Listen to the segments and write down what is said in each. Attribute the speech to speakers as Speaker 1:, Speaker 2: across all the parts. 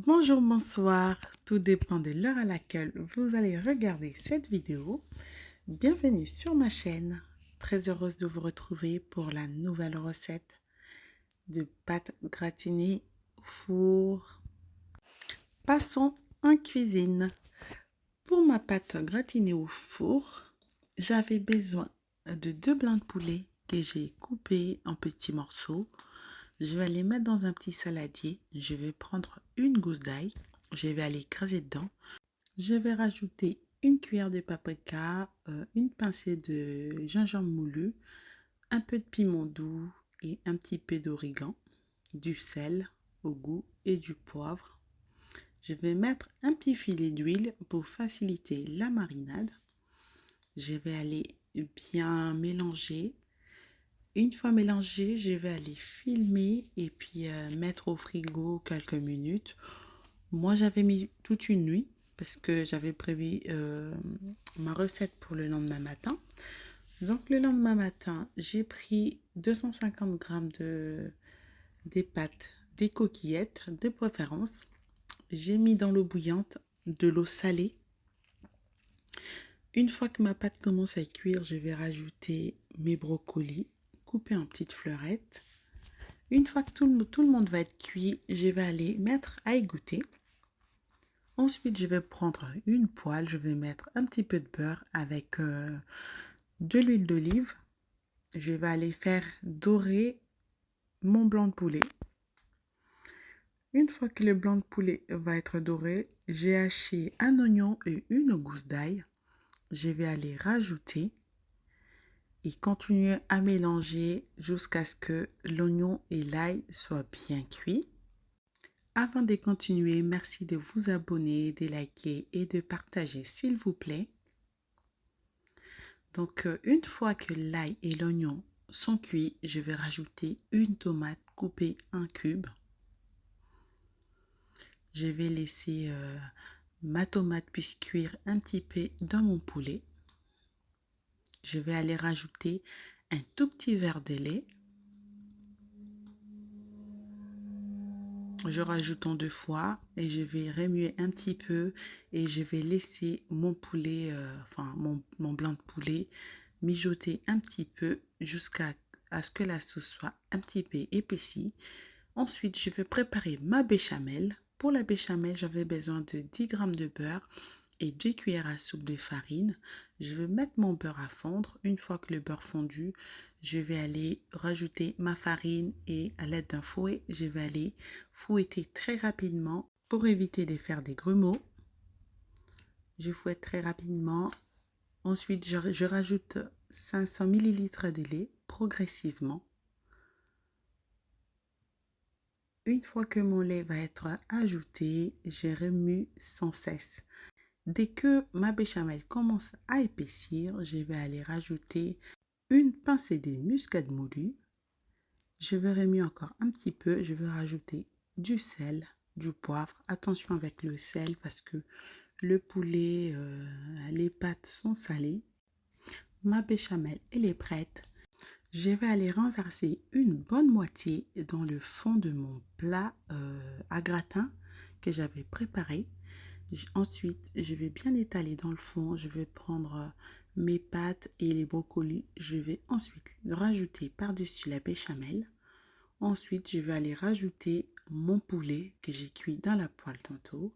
Speaker 1: Bonjour, bonsoir, tout dépend de l'heure à laquelle vous allez regarder cette vidéo. Bienvenue sur ma chaîne. Très heureuse de vous retrouver pour la nouvelle recette de pâtes gratinées au four. Passons en cuisine. Pour ma pâte gratinée au four, j'avais besoin de 2 blancs de poulet que j'ai coupés en petits morceaux. Je vais les mettre dans un petit saladier. Je vais prendre une gousse d'ail. Je vais aller écraser dedans. Je vais rajouter une cuillère de paprika, une pincée de gingembre moulu, un peu de piment doux et un petit peu d'origan, du sel au goût et du poivre. Je vais mettre un petit filet d'huile pour faciliter la marinade. Je vais aller bien mélanger. Une fois mélangé, je vais aller filmer et puis mettre au frigo quelques minutes. Moi, j'avais mis toute une nuit parce que j'avais prévu ma recette pour le lendemain matin. Donc, le lendemain matin, j'ai pris 250 grammes des pâtes, des coquillettes de préférence. J'ai mis dans l'eau bouillante de l'eau salée. Une fois que ma pâte commence à cuire, je vais rajouter mes brocolis coupés en petites fleurettes. Une fois que tout le monde va être cuit, je vais aller mettre à égoutter. Ensuite, je vais prendre une poêle, je vais mettre un petit peu de beurre avec de l'huile d'olive. Je vais aller faire dorer mon blanc de poulet. Une fois que le blanc de poulet va être doré, j'ai haché un oignon et une gousse d'ail. Je vais aller rajouter et continuer à mélanger jusqu'à ce que l'oignon et l'ail soient bien cuits. Avant de continuer, merci de vous abonner, de liker et de partager s'il vous plaît. Donc, une fois que l'ail et l'oignon sont cuits, je vais rajouter une tomate coupée en cubes. Je vais laisser ma tomate puisse cuire un petit peu dans mon poulet. Je vais aller rajouter un tout petit verre de lait. Je rajoute en 2 fois et je vais remuer un petit peu et je vais laisser mon poulet, mon blanc de poulet mijoter un petit peu jusqu'à ce que la sauce soit un petit peu épaissie. Ensuite, je vais préparer ma béchamel. Pour la béchamel, j'avais besoin de 10 grammes de beurre et 2 cuillères à soupe de farine. Je vais mettre mon beurre à fondre. Une fois que le beurre fondu, je vais aller rajouter ma farine et à l'aide d'un fouet, je vais aller fouetter très rapidement pour éviter de faire des grumeaux. Je fouette très rapidement. Ensuite, je rajoute 500 ml de lait progressivement. Une fois que mon lait va être ajouté, je remue sans cesse. Dès que ma béchamel commence à épaissir, je vais aller rajouter une pincée de muscade moulue. Je vais remuer encore un petit peu. Je vais rajouter du sel, du poivre. Attention avec le sel parce que le poulet, les pâtes sont salées. Ma béchamel, elle est prête. Je vais aller renverser une bonne moitié dans le fond de mon plat à gratin que j'avais préparé. Ensuite, je vais bien étaler dans le fond. Je vais prendre mes pâtes et les brocolis. Je vais ensuite rajouter par-dessus la béchamel. Ensuite, je vais aller rajouter mon poulet que j'ai cuit dans la poêle tantôt.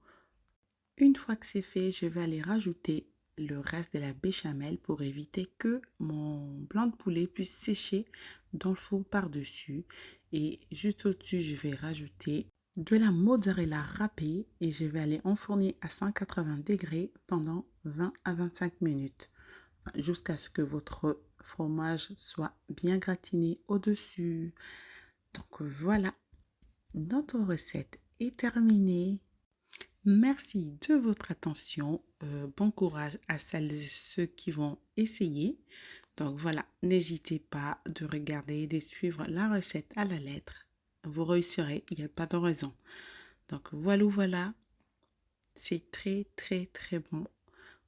Speaker 1: Une fois que c'est fait, je vais aller rajouter le reste de la béchamel pour éviter que mon blanc de poulet puisse sécher dans le four par-dessus. Et juste au-dessus, je vais rajouter de la mozzarella râpée et je vais aller enfourner à 180 degrés pendant 20 à 25 minutes jusqu'à ce que votre fromage soit bien gratiné au-dessus. Donc voilà, notre recette est terminée. Merci de votre attention. Bon courage à celles et ceux qui vont essayer. Donc voilà, n'hésitez pas de regarder et de suivre la recette à la lettre. Vous réussirez, il n'y a pas de raison. Donc voilà, c'est très très très bon.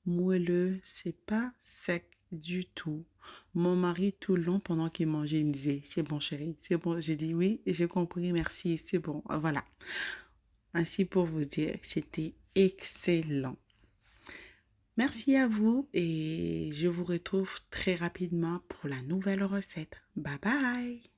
Speaker 1: Moelleux, c'est pas sec du tout. Mon mari, tout le long, pendant qu'il mangeait, il me disait, c'est bon chérie, c'est bon. J'ai dit oui et j'ai compris, merci, c'est bon. Voilà. Ainsi pour vous dire que c'était excellent. Merci à vous et je vous retrouve très rapidement pour la nouvelle recette. Bye bye!